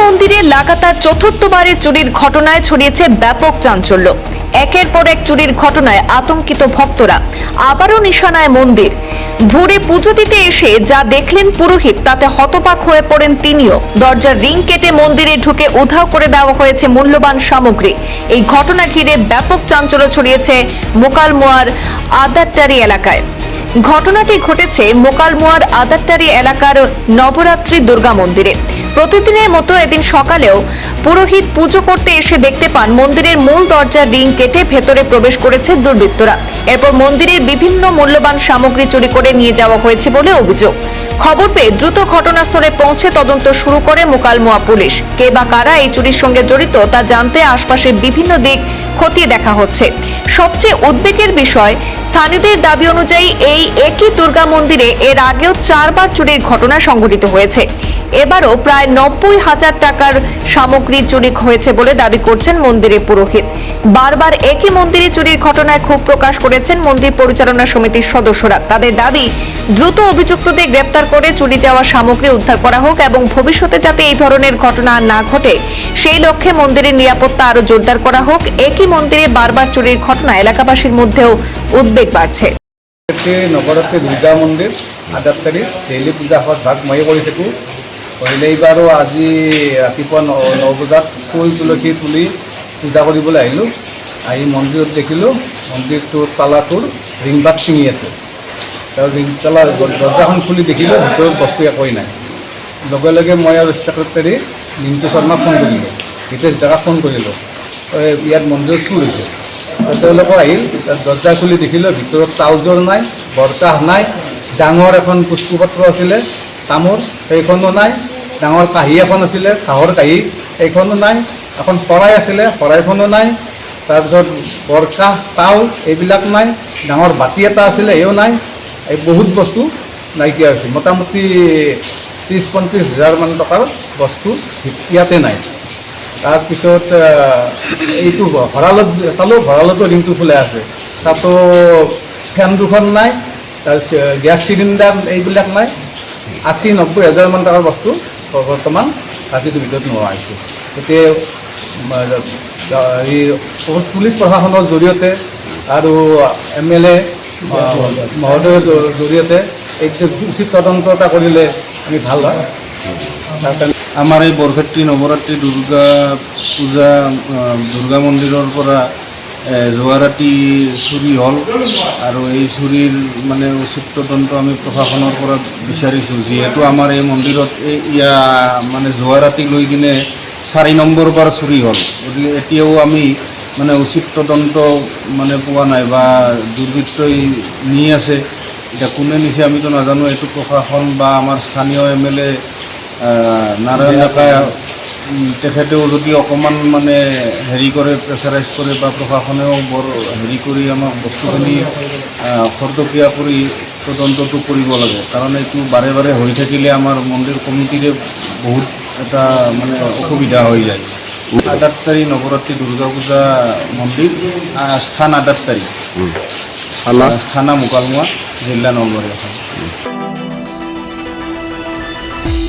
মন্দিরে লাগাতার চতুর্থবারের চুরির ঘটনায় ছড়িয়েছে ব্যাপক চাঞ্চল্য। একের পর এক চুরির ঘটনায় আতঙ্কিত ভক্তরা। আবারও নিশানায় মন্দির। ভোরে পুজো দিতে এসে যা দেখলেন পুরোহিত, তাতে হতবাক হয়ে পড়েন তিনিও। দরজার রিং কেটে মন্দিরে ঢুকে উধাও করে দেওয়া হয়েছে মূল্যবান সামগ্রী। এই ঘটনা ঘিরে ব্যাপক চাঞ্চল্য ছড়িয়েছে মোকালমোয়ার আদারটারি এলাকায়। ঘটনাটি ঘটেছে মোকালমোয়ার আদারটারি এলাকার নবরাত্রি দুর্গা মন্দিরে। প্রতিদিনের মতো এদিন সকালেও পুরোহিত পুজো করতে এসে দেখতে পান মন্দিরের মূল দরজার রিং কেটে ভেতরে প্রবেশ করেছে দুর্বৃত্তরা। এরপর মন্দিরের বিভিন্ন মূল্যবান সামগ্রী চুরি করে নিয়ে যাওয়া হয়েছে বলে অভিযোগ। খবর পেয়ে দ্রুত ঘটনাস্থলে পৌঁছে তদন্ত শুরু করে মোকালমোয়া পুলিশ। কে বা কারা এই চুরির সঙ্গে জড়িত তা জানতে আশপাশের বিভিন্ন দিক খতিয়ে দেখা হচ্ছে। সবচেয়ে উদ্বেগের বিষয়, স্থানীয়দের দাবি অনুযায়ী এই একই দুর্গা মন্দিরে এর আগেও 4 বার চুরির ঘটনা সংঘটিত হয়েছে। এবারও প্রায় 90,000 টাকার সামগ্রী চুরি হয়েছে বলে দাবি করছেন মন্দিরের পুরোহিত। বারবার একই মন্দিরে চুরির ঘটনায় ক্ষোভ প্রকাশ করেছেন মন্দির পরিচালনা সমিতির সদস্যরা। তাদের দাবি, দ্রুত অভিযুক্তদের গ্রেপ্তার করে চুরি যাওয়া সামগ্রী উদ্ধার করা হোক এবং ভবিষ্যতে যাতে এই ধরনের ঘটনা না ঘটে সেই লক্ষ্যে মন্দিরের নিরাপত্তা আরো জোরদার করা হোক। একই মন্দিরে বারবার চুরির ঘটনা এলাকাবাসীর মধ্যেও উদ্বেগ বাড়ছে। নগরতে দুর্গা মন্দির আদারটারি ডেইলি পূজা হওয়ার ভাগ মই কৰি থাকোঁ। কৰিলে এইবাৰো আজি ৰাতিপুৱা 9 বজাত ফুল তুলসী তুলি পূজা কৰিবলৈ আহিলোঁ। আহি মন্দিৰত দেখিলোঁ মন্দিৰটোৰ তালাটোৰ ৰিং বাট ছিঙি আছে। তাৰ ৰিং তালা দৰ্জাখন খুলি দেখিলোঁ ভিতৰত বস্তু একোৱেই নাই। লগে লগে মই আৰু ছেক্ৰেটাৰী নিন্তু শৰ্মাক ফোন কৰিলোঁ, হিতেশ দাদাক ফোন কৰিলোঁ, ইয়াত মন্দিৰত চুৰ হৈছে। তেওঁলোকে আহিল, দৰ্জা খুলি দেখিলোঁ ভিতৰত ট্ৰাউজাৰ নাই, বৰকাহ নাই, ডাঙৰ এখন পুষ্পপত্ৰ আছিলে তামোল সেইখনো নাই, ডাঙৰ কাঁহী এখন আছিলে কাঁহৰ কাঁহী সেইখনো নাই, এখন শৰাই আছিলে শৰাইখনো নাই, তাৰপিছত বৰকাহ টাউল এইবিলাক নাই, ডাঙৰ বাতি এটা আছিলে এও নাই। এই বহুত বস্তু নাইকিয়া হৈছে। মোটামুটি 30-35 হাজাৰমান টকাৰ বস্তু ইয়াতে নাই। তাৰপিছত এইটো ভঁৰালত চালোঁ, ভঁৰালতো ৰিংটো খোলা আছে, তাতো ফেন দুখন নাই, তাৰপিছত গেছ চিলিণ্ডাৰ এইবিলাক নাই। 80-90 হাজাৰমান টকাৰ বস্তু বৰ্তমান ৰাতিটোৰ ভিতৰত নোহোৱা হৈছে। গতিকে পুলিচ প্ৰশাসনৰ জৰিয়তে আৰু MLA মহোদয়ৰ জৰিয়তে এইটো উচিত তদন্ত এটা কৰিলে আমি ভাল হয়। আমাৰ এই বৰক্ষেত্ৰী নৱৰাত্ৰি দুৰ্গা মন্দিৰৰ পৰা যোৱা ৰাতি চুৰি হ'ল আৰু এই চুৰিৰ মানে উচিত তদন্ত আমি প্ৰশাসনৰ পৰা বিচাৰিছোঁ। যিহেতু আমাৰ এই মন্দিৰত মানে যোৱা ৰাতি লৈ কিনে 4 নম্বৰ বাৰ চুৰি হ'ল, গতিকে এতিয়াও আমি মানে উচিত তদন্ত মানে পোৱা নাই বা দুৰ্বৃত্তই নি আছে। এতিয়া কোনে নিছে আমিতো নাজানো। এইটো প্ৰশাসন বা আমাৰ স্থানীয় MLA নাৰায়ণ ডেকা তেখেতেও যদি অকণমান মানে হেৰি কৰে, প্ৰেছাৰাইজ কৰে বা প্ৰশাসনেও বৰ হেৰি কৰি আমাক বস্তুখিনি খৰতকীয়া কৰি তদন্তটো কৰিব লাগে। কাৰণ এইটো বাৰে বাৰে হৈ থাকিলে আমাৰ মন্দিৰ কমিটিৰে বহুত এটা মানে অসুবিধা হৈ যায়। আদাৰটাৰি নৱৰাত্ৰি দুৰ্গা পূজা মন্দিৰ, স্থান আদাৰটাৰি, থানা মোকালমোৱা, জিলা নলবাৰী।